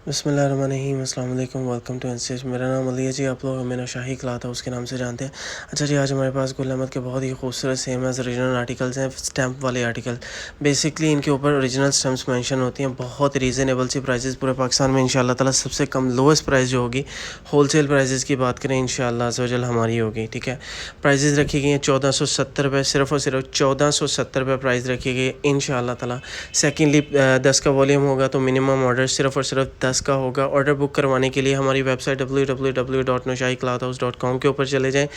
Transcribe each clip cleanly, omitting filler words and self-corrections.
बिस्मिल्लाहिर्रहमानिर्रहीम, अस्सलाम वालेकुम, वेलकम टू एनसीएच। मेरा नाम अली है जी। आप लोग हमें नौशाही क्लॉथ हाउस के नाम से जानते हैं। अच्छा जी, आज हमारे पास गुलामत के बहुत ही खूबसूरत सेम एज ओरिजिनल आर्टिकल्स हैं, स्टैम्प वाले आर्टिकल। बेसिकली इनके ऊपर ओरिजिनल स्टैम्प्स मेंशन होती हैं। बहुत रीज़नेबल सी प्राइसेस पूरे पाकिस्तान में इंशाल्लाह ताला सबसे कम लोएस्ट प्राइस जो होगी, होलसेल प्राइसेस की बात करें इंशाल्लाह अज़्ज़ वजल हमारी होगी। ठीक है, प्राइसेस रखी गई हैं 1470 रुपये, सिर्फ और सिर्फ 1470 रुपये प्राइस रखी गई है इंशाल्लाह ताला। सेकेंडली 10 का वॉल्यूम होगा तो मिनिमम ऑर्डर सिर्फ और सिर्फ 10 का होगा। ऑर्डर बुक करवाने के लिए हमारी वेबसाइट www.noshahi.com के ऊपर चले जाएं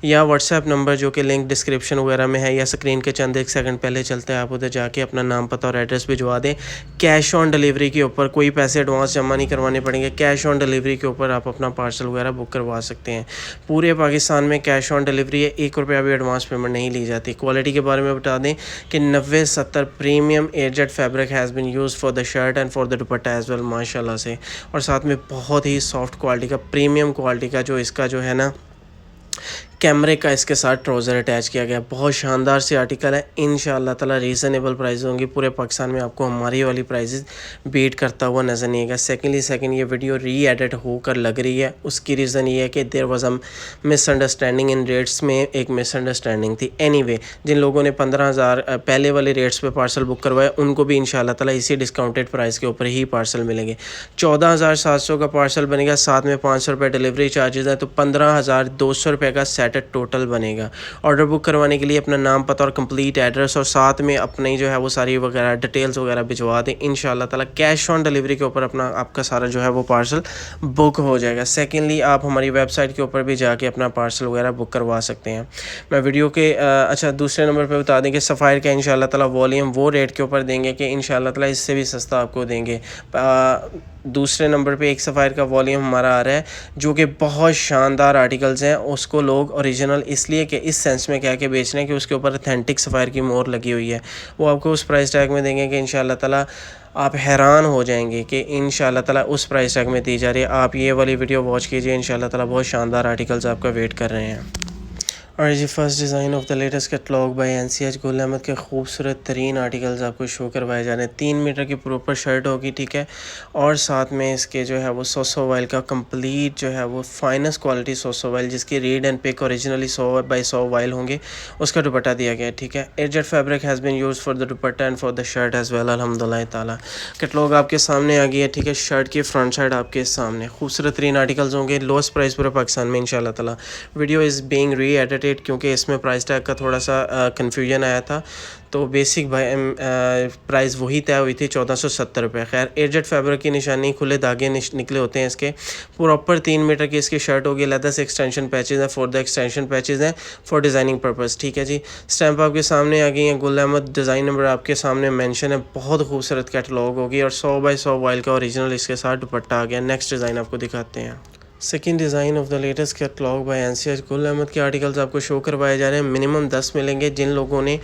या व्हाट्सएप नंबर जो कि लिंक डिस्क्रिप्शन वगैरह में है या स्क्रीन के चंद एक सेकंड पहले चलते हैं, आप उधर जाके अपना नाम पता और एड्रेस भिजवा दें। कैश ऑन डिलीवरी के ऊपर कोई पैसे एडवांस जमा नहीं करवाने पड़ेंगे। कैश ऑन डिलीवरी के ऊपर आप अपना पार्सल वगैरह बुक करवा सकते हैं। पूरे पाकिस्तान में कैश ऑन डिलीवरी है, 1 रुपया भी एडवांस पेमेंट नहीं ली जाती। क्वालिटी के बारे में बता दें कि 90-70 premium aged fabric has been use for the shirt and for the dupatta as well माशाल्लाह से। और साथ में बहुत ही सॉफ्ट क्वालिटी का, प्रीमियम क्वालिटी का जो इसका जो है ना कैमरे का इसके साथ ट्राउज़र अटैच किया गया। बहुत शानदार से आर्टिकल है। इंशाअल्लाह ताला रीज़नेबल प्राइस होंगी। पूरे पाकिस्तान में आपको हमारी वाली प्राइसेस बीट करता हुआ नज़र नहीं आएगा। सेकेंड ये वीडियो री एडिट होकर लग रही है। उसकी रीज़न ये है कि there was a misunderstanding in rates में, एक मिसअंडरस्टैंडिंग थी। एनीवे, जिन लोगों ने 15,000 पहले वाले रेट्स पे पार्सल बुक करवाया उनको भी इंशाअल्लाह ताला इसी डिस्काउंटेड प्राइस के ऊपर ही पार्सल मिलेंगे। 14,700 का पार्सल बनेगा, साथ में 500 रुपये डिलीवरी चार्जेस हैं, तो 15,200 रुपये का सेट टोटल बनेगा। ऑर्डर बुक करवाने के लिए अपना नाम पता और कंप्लीट एड्रेस और साथ में अपनी जो है वो सारी वगैरह डिटेल्स वगैरह भिजवा दें। इंशाल्लाह ताला कैश ऑन डिलीवरी के ऊपर अपना आपका सारा जो है वो पार्सल बुक हो जाएगा। सेकेंडली आप हमारी वेबसाइट के ऊपर भी जाके अपना पार्सल वगैरह बुक करवा सकते हैं। मैं वीडियो के अच्छा दूसरे नंबर पर बता दें कि सफ़ायर का इंशाल्लाह ताला वॉल्यूम वो रेट के ऊपर देंगे कि इंशाल्लाह ताला इससे भी सस्ता आपको देंगे। दूसरे नंबर पे एक सफ़ायर का वॉल्यूम हमारा आ रहा है जो कि बहुत शानदार आर्टिकल्स हैं। उसको लोग ओरिजिनल इसलिए कि इस सेंस में कह के बेच रहे हैं कि उसके ऊपर अथेंटिक सफ़ायर की मोहर लगी हुई है। वो आपको उस प्राइस टैग में देंगे कि इंशाल्लाह ताला आप हैरान हो जाएंगे कि इंशाल्लाह ताला उस प्राइस टैग में दी जा रही है। आप ये वाली वीडियो वॉच कीजिए, इंशाल्लाह ताला बहुत शानदार आर्टिकल्स आपका वेट कर रहे हैं। और ये first design of the latest catalogue by NCH गुलामत के खूबसूरत तरीन आर्टिकल्स आपको शो करवाए जा रहे हैं। 3 मीटर की प्रॉपर शर्ट होगी, ठीक है, और साथ में इसके जो है वो 100 वाइल का कंप्लीट जो है वो फाइनेस्ट क्वालिटी 100 वाइल जिसकी reed and pick originally 100 voile होंगे, उसका दुपट्टा दिया गया है। ठीक है, aged fabric has been use for the dupatta and for the shirt as well. अल्हम्दुलिल्लाह ताला कैटलॉग आपके सामने आ गई है। ठीक है, शर्ट की फ्रंट साइड आपके सामने खूबसूरत तरीन आर्टिकल्स होंगे, लोएस्ट प्राइस पूरे पाकिस्तान में इंशाल्लाह ताला। वीडियो इज़ बीइंग री एडिटेड क्योंकि इसमें प्राइस टैग का थोड़ा सा कन्फ्यूजन आया था, तो बेसिक प्राइस वही तय हुई थी 1470 रुपये। खैर, एजेड फैब्रिक की निशानी, खुले धागे निकले होते हैं इसके। प्रॉपर 3 मीटर की इसकी शर्ट होगी। लेदर से एक्सटेंशन पैचेज हैं, फॉर द एक्सटेंशन पैचेज हैं फॉर डिज़ाइनिंग पर्पज़। ठीक है जी, स्टैंप आपके सामने आ गई है। गुलामत डिज़ाइन नंबर आपके सामने मेंशन है। बहुत खूबसूरत कैटलॉग होगी और 100 बाई 100 वाइल का ओरिजिनल इसके साथ दुपट्टा आ गया। नेक्स्ट डिज़ाइन आपको दिखाते हैं। Second design of the latest catalogue by NCH गुलामत के आर्टिकल्स आपको शो करवाए जा रहे हैं। मिनिमम 10 मिलेंगे। जिन लोगों ने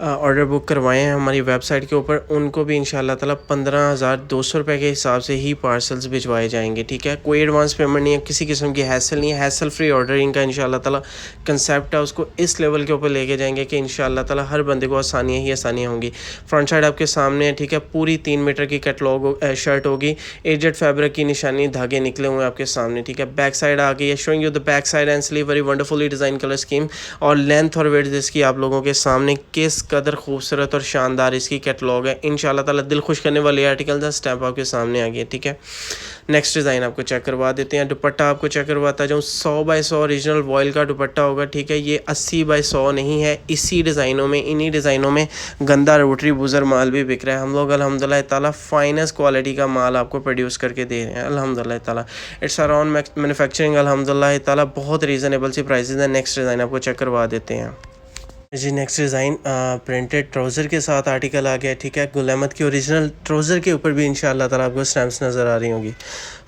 ऑर्डर बुक करवाए हैं हमारी वेबसाइट के ऊपर उनको भी इंशाल्लाह ताला 15,200 रुपये के हिसाब से ही पार्सल्स भिजवाए जाएंगे। ठीक है, कोई एडवांस पेमेंट नहीं है, किसी किस्म की हैसल नहीं है। हैसल फ्री ऑर्डरिंग का इंशाल्लाह ताला कंसेप्ट है, उसको इस लेवल के ऊपर लेके जाएंगे कि इंशाल्लाह ताला हर बंदे को आसानियाँ ही आसानियाँ होंगी। फ्रंट साइड आपके सामने है। ठीक है, पूरी 3 मीटर की कैटलॉग शर्ट होगी। एजेड फैब्रिक की निशानी, धागे निकले हुए हैं आपके सामने। ठीक है, बैक साइड आ गई है, showing you the back side and sleeve, very wonderfully design colour scheme. और लेंथ और वेट इसकी आप लोगों के सामने किस कदर खूबसूरत और शानदार इसकी कैटलॉग है। इंशाल्लाह ताला दिल खुश करने वाले आर्टिकल्स हैं। स्टैम्प आपके सामने आ गई है। ठीक है, नेक्स्ट डिज़ाइन आपको चेक करवा देते हैं। दुपट्टा आपको चेक करवाता जाऊँ। 100 बाई 100 ओरिजिनल वॉयल का दुपट्टा होगा। ठीक है, ये 80 बाई 100 नहीं है। इसी डिज़ाइनों में, इन्हीं डिज़ाइनों में गंदा रोटरी बुज़र माल भी बिक रहा है। हम लोग अल्हम्दुलिल्लाह ताला फाइनेस्ट क्वालिटी का माल आपको प्रोड्यूस करके दे रहे हैं अल्हम्दुलिल्लाह ताला। इट्स अराउंड मैन्युफैक्चरिंग अल्हम्दुलिल्लाह ताला, बहुत रीज़नेबल सी प्राइसेस हैं। नेक्स्ट डिज़ाइन आपको चेक करवा देते हैं जी। नेक्स्ट डिज़ाइन प्रिंटेड ट्राउज़र के साथ आर्टिकल आ गया। ठीक है, गुलामत की ओरिजिनल ट्राउज़र के ऊपर भी इंशाल्लाह ताला आपको स्टैम्प्स नज़र आ रही होंगी।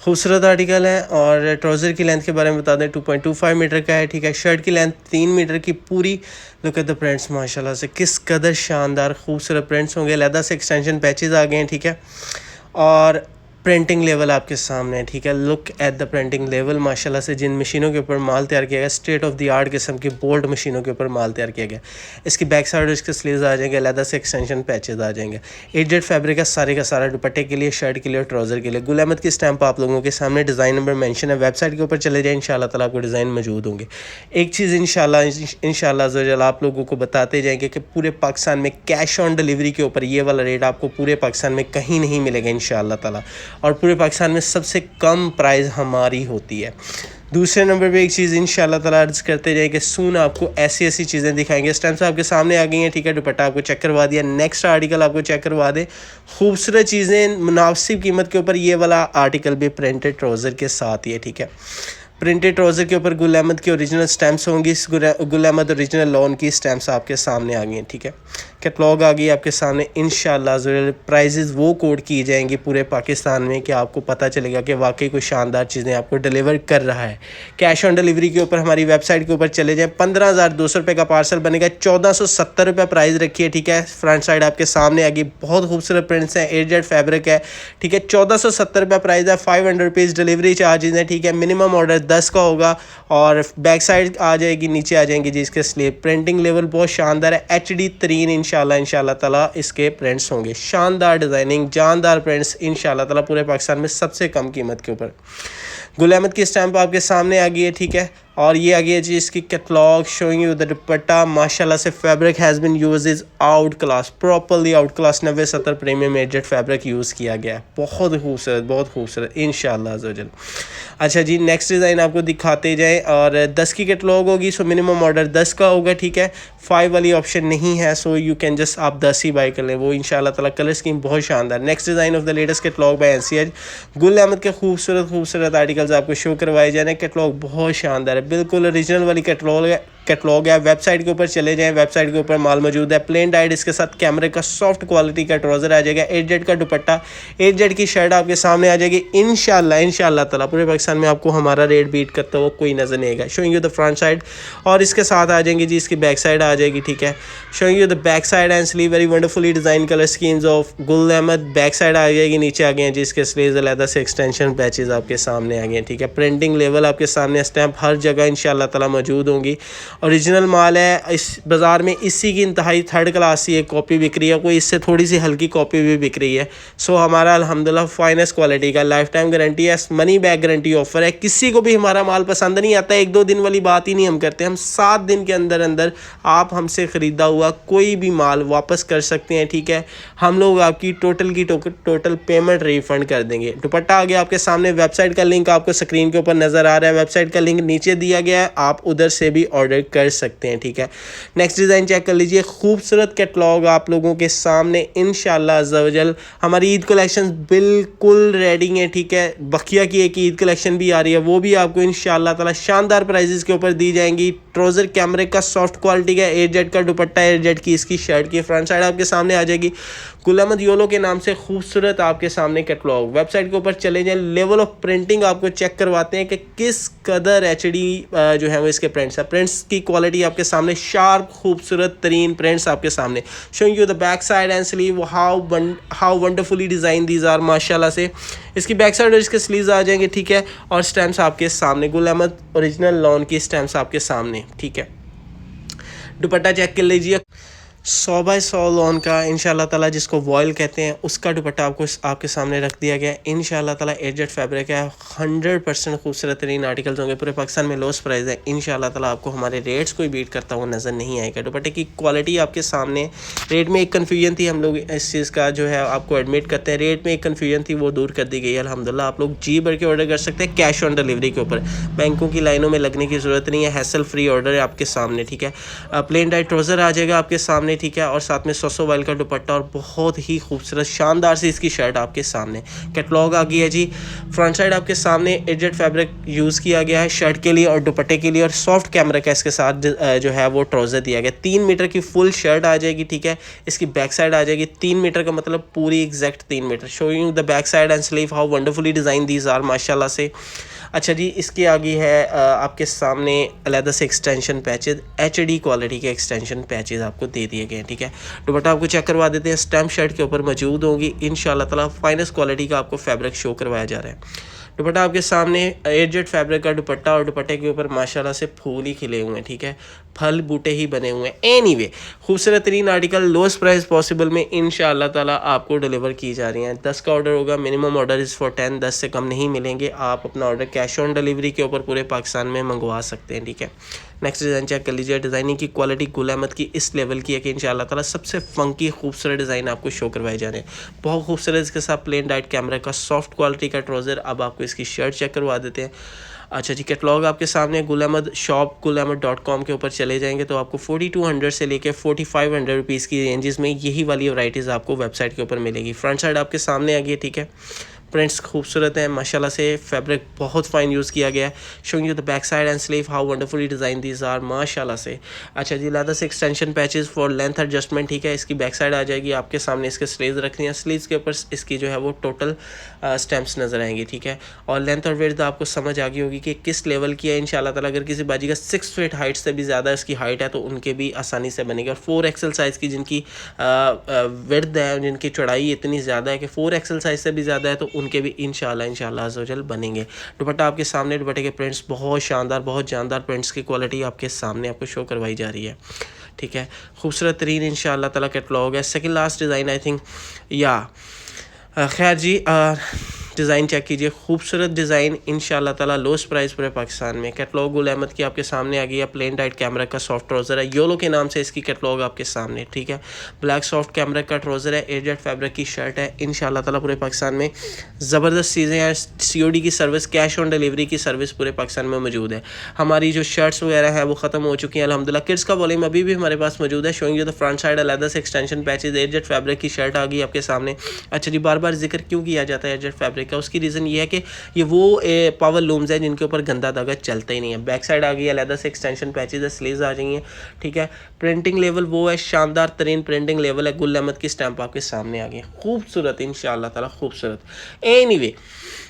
खूबसूरत आर्टिकल है। और ट्राउज़र की लेंथ के बारे में बता दें 2.25 मीटर का है। ठीक है, शर्ट की लेंथ 3 मीटर की पूरी। लुक एट द प्रिंट्स, माशाल्लाह से किस कदर शानदार खूबसूरत प्रिंट्स होंगे। लेदर से एक्सटेंशन पैचेज आ गए हैं। ठीक है, और प्रिंटिंग लेवल आपके सामने है, ठीक है। Look at the printing level, माशाल्लाह से जिन मशीनों के ऊपर माल तैयार किया गया, स्टेट ऑफ द आर्ट किस्म की बोल्ड मशीनों के ऊपर माल तैयार किया गया। इसकी बैक साइड और इसके स्लीव्स आ जाएंगे, अलग से एक्सटेंशन पैचेज आ जाएंगे। 8 फैब्रिक का सारा दुपट्टे के लिए, शर्ट के लिए और ट्राउज़र के लिए। गुलामत की स्टैंप आप लोगों के सामने, डिज़ाइन नंबर मेंशन है, वेबसाइट के ऊपर चले जाए, इंशाल्लाह ताला आपको डिज़ाइन मौजूद होंगे। एक चीज़ इंशाल्लाह अज़्ज़ा वजल आप लोगों को बताते जाएंगे कि पूरे पाकिस्तान में कैश ऑन डिलीवरी के ऊपर ये वाला रेट आपको पूरे पाकिस्तान में कहीं नहीं मिलेगा इंशाल्लाह ताला, और पूरे पाकिस्तान में सबसे कम प्राइस हमारी होती है। दूसरे नंबर पे एक चीज़ इंशाल्लाह ताला अर्ज़ करते जाए कि सून आपको ऐसी ऐसी चीज़ें दिखाएंगे। स्टैम्प्स आपके सामने आ गई हैं, ठीक है। दुपट्टा आपको चेक करवा दिया। नेक्स्ट आर्टिकल आपको चेक करवा दे, खूबसूरत चीज़ें मुनासिब कीमत के ऊपर। ये वाला आर्टिकल भी प्रिंटेड ट्राउज़र के साथ ही है, ठीक है। प्रिंटेड ट्राउज़र के ऊपर गुलामत की ओरिजिनल स्टैम्प्स होंगी। गुलामत ओरिजिनल लॉन की स्टैम्प्स आपके सामने आ गई हैं, ठीक है। कैटलॉग आ गई आपके सामने इंशाल्लाह। प्राइजेज़ वो कोड की जाएंगी पूरे पाकिस्तान में कि आपको पता चलेगा कि वाकई कोई शानदार चीज़ें आपको डिलीवर कर रहा है। कैश ऑन डिलीवरी के ऊपर हमारी वेबसाइट के ऊपर चले जाएँ, 15,200 रुपये का पार्सल बनेगा, 1470 रुपये प्राइस रखी है, ठीक है। फ्रंट साइड आपके सामने आ गई, बहुत खूबसूरत प्रिंट्स हैं, 8 फैब्रिक है, ठीक है। 1470 रुपये प्राइस है, 500 रुपीज़ डिलीवरी चार्जेज़ हैं, ठीक है। मिनिमम ऑर्डर 10 का होगा, और बैक साइड आ जाएगी, नीचे आ जाएंगी जी इसके स्लीव। प्रिंटिंग लेवल बहुत शानदार है, HD तरीन इंशाल्लाह ताला इसके प्रिंट्स होंगे। शानदार डिज़ाइनिंग, जानदार प्रिंट्स इंशाल्लाह ताला पूरे पाकिस्तान में सबसे कम कीमत के ऊपर। गुलामत की स्टैंप आपके सामने आ गई है, ठीक है। और ये आ गई है जी इसकी catalogue showing you the dupatta. माशाल्लाह से fabric has been use is out class, properly out class. 90-70 premium aged fabric use किया गया है, बहुत खूबसूरत इंशाल्लाह अज़्ज़ा। अच्छा जी, नेक्स्ट डिज़ाइन आपको दिखाते जाएँ, और 10 की कैटलॉग होगी, सो मिनिमम ऑर्डर 10 का होगा, ठीक है। 5 वाली ऑप्शन नहीं है, सो यू कैन जस्ट आप 10 ही बाई कर लें, वो इंशाल्लाह ताला। कलर स्कीम बहुत शानदार। Next design of the latest catalogue by NCH। गुलामत के खूबसूरत आर्टिकल्स आपको शो करवाए जा रहे हैं। कैटलॉग बहुत शानदार है, बिल्कुल ओरिजिनल वाली कैटलॉग है। वेबसाइट के ऊपर चले जाएं, वेबसाइट के ऊपर माल मौजूद है। प्लेन डाइट, इसके साथ कैमरे का सॉफ्ट क्वालिटी का ट्राउज़र आ जाएगा। 8 का दुपट्टा, 8 की शर्ट आपके सामने आ जाएगी इंशाल्लाह ताला। पूरे पाकिस्तान में आपको हमारा रेट बीट करता हुआ कोई नज़र नहीं आएगा। Showing you the front side, और इसके साथ आ जाएंगे जी इसकी बैक साइड आ जाएगी, ठीक है। Showing you the back side and sleeve, very wonderfully design colour schemes of Gul Ahmed. Back side आ जाएगी, नीचे आ गए हैं जी इसके स्लीव्स, अलग से एक्सटेंशन पैचेज आपके सामने आ गए हैं, ठीक है। प्रिंटिंग लेवल आपके सामने, स्टैम्प हर जगह इंशाल्लाह ताला मौजूद होंगी। ओरिजिनल माल है। इस बाज़ार में इसी की इंतहाई थर्ड क्लास की एक कॉपी बिक रही है, कोई इससे थोड़ी सी हल्की कॉपी भी बिक रही है। सो हमारा अल्हम्दुलिल्लाह फाइनेस्ट क्वालिटी का लाइफ टाइम गारंटी है, मनी बैक गारंटी ऑफर है। किसी को भी हमारा माल पसंद नहीं आता, 1-2 दिन वाली बात ही नहीं हम करते। हम 7 दिन के अंदर आप हमसे ख़रीदा हुआ कोई भी माल वापस कर सकते हैं, ठीक है। हम लोग आपकी टोटल पेमेंट रिफ़ंड कर देंगे। दुपट्टा आ गया आपके सामने। वेबसाइट का लिंक आपको स्क्रीन के ऊपर नज़र आ रहा है, वेबसाइट का लिंक नीचे दिया गया है, आप उधर से भी ऑर्डर कर सकते हैं, ठीक है। नेक्स्ट डिज़ाइन चेक कर लीजिए, खूबसूरत कैटलॉग आप लोगों के सामने इंशाल्लाह अज़्ज़ा वजल। हमारी ईद कलेक्शन बिल्कुल रेडी है, ठीक है। बखिया की एक ईद कलेक्शन भी आ रही है, वो भी आपको इंशाल्लाह ताला शानदार प्राइजेस के ऊपर दी जाएंगी। ट्राउज़र कैमरे का सॉफ्ट क्वालिटी का, 8 का दुपट्टा, 8 की इसकी शर्ट की फ्रंट साइड आपके सामने आ जाएगी। गुलामत योलो के नाम से खूबसूरत आपके सामने कैटलॉग। वेबसाइट के ऊपर चले जाएं, लेवल ऑफ प्रिंटिंग आपको चेक करवाते हैं कि किस कदर HD जो है वो इसके प्रिंट्स है। प्रिंट्स की क्वालिटी आपके सामने, शार्प खूबसूरत तरीन प्रिंट्स आपके सामने। Showing you the back side and sleeve, how wonderfully design these are माशाल्लाह से। इसकी बैक साइड और इसके स्लीव्स आ जाएंगे, ठीक है। और स्टैम्प्स आपके सामने, गुलामत ओरिजिनल लॉन की स्टैम्प्स आपके सामने, ठीक है। दुपट्टा चेक कर लीजिए, 100x100 लॉन का इंशाल्लाह ताला, जिसको वॉयल कहते हैं, उसका दुपट्टा आपको आपके सामने रख दिया गया है इंशाल्लाह ताला। 8 फैब्रिक है, 100% खूबसूरत तरीन आर्टिकल्स होंगे। पूरे पाकिस्तान में लोस्ट प्राइस है इंशाल्लाह ताला, आपको हमारे रेट्स कोई बीट करता हुआ नज़र नहीं आएगा। दुपट्टे की क्वालिटी आपके सामने। रेट में एक कन्फ्यूजन थी, हम लोग इस चीज़ का जो है आपको एडमिट करते हैं, रेट में एक कन्फ्यूजन थी, वो दूर कर दी गई है अल्हम्दुलिल्लाह। आप लोग जी भर के ऑर्डर कर सकते हैं कैश ऑन डिलीवरी के ऊपर, बैंकों की लाइनों में लगने की ज़रूरत नहीं है, हैसल फ्री ऑर्डर है आपके सामने, ठीक है। प्लेन डाइट ट्राउज़र आ जाएगा आपके सामने, ठीक है। और साथ में 100 वाइल का दुपट्टा और बहुत ही खूबसूरत शानदार सी इसकी शर्ट आपके सामने। कैटलॉग आ गई है जी। फ्रंट साइड आपके सामने 8 फैब्रिक यूज़ किया गया है शर्ट के लिए और दुपट्टे के लिए, और सॉफ्ट कैमरा का इसके साथ जो है वो ट्राउज़र दिया गया। 3 मीटर की फुल शर्ट आ जाएगी, ठीक है। इसकी बैक साइड आ जाएगी 3 मीटर का मतलब पूरी exact 3 metre. Showing the back side and sleeve, how wonderfully design these are माशाल्लाह से। अच्छा जी, इसकी आ गई है आपके सामने अलग से एक्सटेंशन पैचेज, HD क्वालिटी के एक्सटेंशन पैचेज आपको दे दिए किए गए हैं, ठीक है। दुपट्टा आपको चेक करवा देते हैं, स्टैम्प शर्ट के ऊपर मौजूद होगी इंशाल्लाह ताला, फाइनेस्ट क्वालिटी का आपको फैब्रिक शो करवाया जा रहा है। दुपट्टा आपके सामने एयरजेट फैब्रिक का दुपट्टा, और दुपट्टे के ऊपर माशाल्लाह से फूल ही खिले हुए हैं, ठीक है, फल बूटे ही बने हुए हैं। एनीवे खूबसूरत तरीन आर्टिकल लोएस्ट प्राइस पॉसिबल में इंशाल्लाह ताला आपको डिलीवर की जा रही हैं। 10 का ऑर्डर होगा, मिनिमम ऑर्डर इज़ फॉर 10, 10 से कम नहीं मिलेंगे। आप अपना ऑर्डर कैश ऑन डिलीवरी के ऊपर पूरे पाकिस्तान में मंगवा सकते हैं, ठीक है। नेक्स्ट डिज़ाइन चेक कर लीजिए। डिज़ाइनिंग की क्वालिटी गुलामत की इस लेवल की है कि इंशाल्लाह ताला सबसे फंकी खूबसूरत डिज़ाइन आपको शो करवाए जा रहे हैं। बहुत खूबसूरत, इसके साथ प्लेन डाइट कैमरा का सॉफ्ट क्वालिटी का ट्राउज़र। अब आपको इसकी शर्ट चेक करवा देते हैं। अच्छा जी, कैटलॉग आपके सामने, गुलामद शॉप गुलामद.com के ऊपर चले जाएंगे तो आपको 4200 से लेकर 4500 रुपीज़ की रेंजेस में यही वाली वैराइटीज़ आपको वेबसाइट के ऊपर मिलेगी। फ्रंट साइड आपके सामने आ गई है, ठीक है। प्रिंट्स खूबसूरत हैं माशाल्लाह से, फैब्रिक बहुत फाइन यूज़ किया गया है। Showing you the back side and sleeve how wonderfully design these are माशाल्लाह से। अच्छा जी, लेदर से extension patches for length adjustment, ठीक है। इसकी बैक साइड आ जाएगी आपके सामने, इसके स्लीव्स रखनी है, स्लीव्स के ऊपर इसकी जो है वो टोटल स्टैम्प्स नज़र आएंगी, ठीक है। और लेंथ और विड्थ आपको समझ आ गई होगी कि किस लेवल की है इंशाल्लाह ताला। अगर किसी बाजी का 6 फीट हाइट से भी ज़्यादा इसकी हाइट है तो उनके भी आसानी से बनेगी। और 4 एक्सल साइज़ की जिनकी विड्थ है, जिनकी चौड़ाई इतनी ज़्यादा है कि 4 एक्सल साइज़ से भी ज़्यादा है, तो उनके भी इंशाल्लाह अज़्ज़वजल बनेंगे। दुपट्टा आपके सामने, दुपट्टे के प्रिंट्स बहुत शानदार, बहुत जानदार प्रिंट्स की क्वालिटी आपके सामने आपको शो करवाई जा रही है, ठीक है। खूबसूरत तरीन इंशाल्लाह ताला कैटलॉग है। Second last design I think, या खैर जी, डिज़ाइन चेक कीजिए, खूबसूरत डिज़ाइन इंशाल्लाह ताला लोएस्ट प्राइस पूरे पाकिस्तान में। कैटलॉग गुलामत की आपके सामने आ गई है। प्लेन डाइट कैमरा का सॉफ्ट ट्राउज़र है, योलो के नाम से इसकी कैटलॉग आपके सामने, ठीक है। ब्लैक सॉफ्ट कैमरा का ट्राउज़र है, एयरजेट फैब्रिक की शर्ट है। इंशाल्लाह ताला पूरे पाकिस्तान में ज़बरदस्त चीज़ें हैं। COD की सर्विस, कैश ऑन डिलीवरी की सर्विस पूरे पाकिस्तान में मौजूद है। हमारी जो शर्ट्स वगैरह हैं वो ख़त्म हो चुकी हैं अल्हम्दुलिल्लाह। किड्स का वॉल्यूम अभी भी हमारे पास मौजूद है। Showing you the front side अलहदा से एक्सटेंशन पैचेज, एयरजेट फैब्रिक की शर्ट आ गई आपके सामने। अच्छा जी, बार बार जिक्र क्यों किया जाता है एयरजेट फैब्रिक का? उसकी रीज़न ये है कि ये वो पावर लूम्स है जिनके ऊपर गंदा धागा चलता ही नहीं है। बैक साइड आ गई है, अलहदा से एक्सटेंशन पैचेज है, स्लीव्स आ जाएंगी, ठीक है। प्रिंटिंग लेवल वो है, शानदार तरीन प्रिंटिंग लेवल है। गुलामत की स्टैंप आपके सामने आ गई, खूबसूरत इंशाल्लाह ताला, खूबसूरत। एनीवे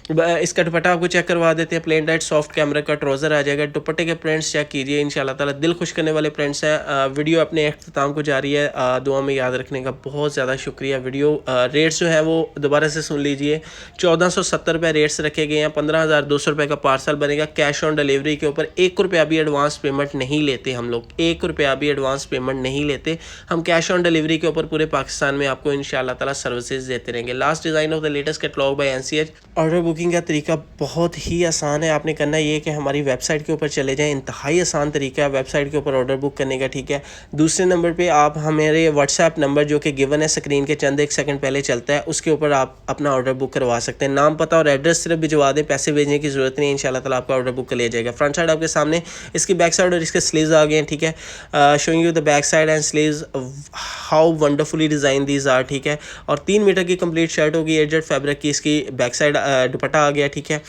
इसका दुपट्टा आपको चेक करवा देते हैं। प्लेन डाइट सॉफ्ट कैमरा का ट्राउज़र आ जाएगा। दुपट्टे के प्रिंट्स चेक कीजिए, इंशाल्लाह ताला दिल खुश करने वाले प्रिंट्स हैं। वीडियो अपने अख्ताम को जा रही है, दुआ में याद रखने का बहुत ज़्यादा शुक्रिया। वीडियो रेट्स जो है वो दोबारा से सुन लीजिए। 1470 रुपये रेट्स रखे गए हैं। 15,200 रुपये का पार्सल बनेगा। कैश ऑन डिलीवरी के ऊपर 1 रुपया भी एडवांस पेमेंट नहीं लेते हम लोग, 1 रुपया भी एडवांस पेमेंट नहीं लेते हम। कैश ऑन डिलीवरी के ऊपर पूरे पाकिस्तान में आपको इंशाल्लाह ताला सर्विसेज देते रहेंगे। Last design of the latest catalogue by NCH। Order booking का तरीका बहुत ही आसान है। आपने करना ये कि हमारी वेबसाइट के ऊपर चले जाएं, इंतहाई आसान तरीका है वेबसाइट के ऊपर ऑर्डर बुक करने का, ठीक है। दूसरे नंबर पे आप हमारे व्हाट्सएप नंबर जो कि गिवन है स्क्रीन के चंद एक सेकंड पहले चलता है, उसके ऊपर आप अपना ऑर्डर बुक करवा सकते हैं। नाम पता और एड्रेस सिर्फ भिजवा दें, पैसे भेजने की ज़रूरत नहीं है, इंशाल्लाह ताला आपका ऑर्डर बुक कर लिया जाएगा। फ्रंट साइड आपके सामने, इसकी बैक साइड और इसके स्लीव्स आ गए हैं, ठीक है। Showing you the back side and sleeves how wonderfully design these are, ठीक है। और 3 मीटर की कंप्लीट शर्ट होगी, एयरजेट फैब्रिक की। इसकी बैक साइड दुपट्टा आ गया, ठीक है।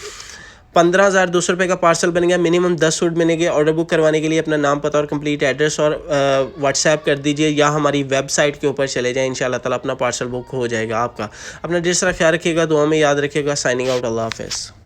15,200 रुपये का पार्सल बन गया। मिनिमम 10 सूट बनेंगे। ऑर्डर बुक करवाने के लिए अपना नाम पता और कंप्लीट एड्रेस और व्हाट्सएप कर दीजिए, या हमारी वेबसाइट के ऊपर चले जाएं, इंशाल्लाह ताला अपना पार्सल बुक हो जाएगा आपका। अपना ढेर सारा ख्याल रखिएगा, दुआ में याद रखिएगा। साइनिंग आउट, अल्लाह हाफ़िज़।